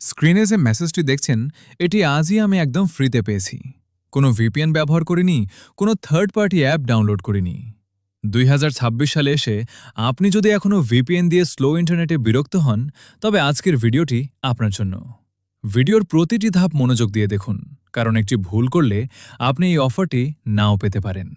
স্ক্রিনে যে মেসেজটি দেখছেন এটি আজই আমি একদম ফ্রিতে পেয়েছি। কোনো ভিপিএন ব্যবহার করিনি, কোনো থার্ড পার্টি অ্যাপ ডাউনলোড করিনি। 2026 সালে এসে আপনি যদি এখনও ভিপিএন দিয়ে স্লো ইন্টারনেটে বিরক্ত হন, তবে আজকের ভিডিওটি আপনার জন্য। ভিডিওর প্রতিটি ধাপ মনোযোগ দিয়ে দেখুন, কারণ একটি ভুল করলে আপনি এই অফারটি নাও পেতে পারেন।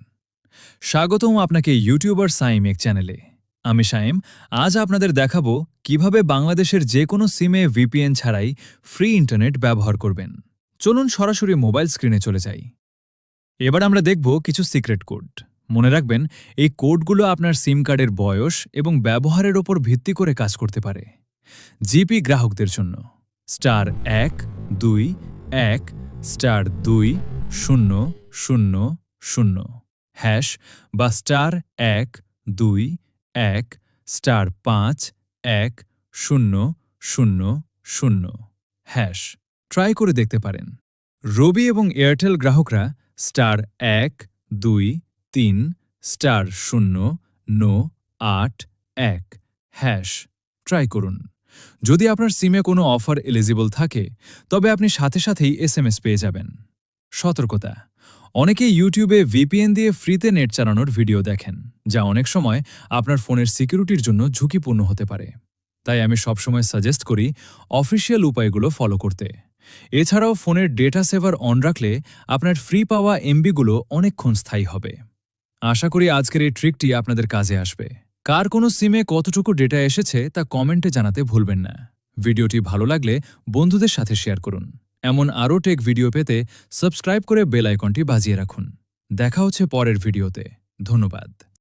স্বাগতম আপনাকে ইউটিউবার সাইমেক চ্যানেলে। আমি সাইম। আজ আপনাদের দেখাবো কিভাবে বাংলাদেশের যে কোনো সিমে ভিপিএন ছাড়াই ফ্রি ইন্টারনেট ব্যবহার করবেন। চলুন সরাসরি মোবাইল স্ক্রিনে চলে যাই। এবার আমরা দেখব কিছু সিক্রেট কোড। মনে রাখবেন, এই কোডগুলো আপনার সিম কার্ডের বয়স এবং ব্যবহারের ওপর ভিত্তি করে কাজ করতে পারে। জিপি গ্রাহকদের জন্য *121*2*000# বা *121*51000#। ট্রাই করে দেখতে পারেন। রবি এবং এয়ারটেল গ্রাহকরা *123*0*981# ট্রাই করুন। যদি আপনার সিমে কোনো অফার এলিজিবল থাকে, তবে আপনি সাথে সাথেই এসএমএস পেয়ে যাবেন। সতর্কতা: অনেকেই ইউটিউবে ভিপিএন দিয়ে ফ্রিতে নেট চালানোর ভিডিও দেখেন, যা অনেক সময় আপনার ফোনের সিকিউরিটির জন্য ঝুঁকিপূর্ণ হতে পারে। তাই আমি সবসময় সাজেস্ট করি অফিসিয়াল উপায়গুলো ফলো করতে। এছাড়াও ফোনের ডেটা সেভার অন রাখলে আপনার ফ্রি পাওয়া এমবিগুলো অনেকক্ষণ স্থায়ী হবে। আশা করি আজকের এই ট্রিকটি আপনাদের কাজে আসবে। কার কোনো সিমে কতটুকু ডেটা এসেছে তা কমেন্টে জানাতে ভুলবেন না। ভিডিওটি ভালো লাগলে বন্ধুদের সাথে শেয়ার করুন। এমন আরও টেক ভিডিও পেতে সাবস্ক্রাইব করে বেল আইকনটি বাজিয়ে রাখুন। দেখা হচ্ছে পরের ভিডিওতে। ধন্যবাদ।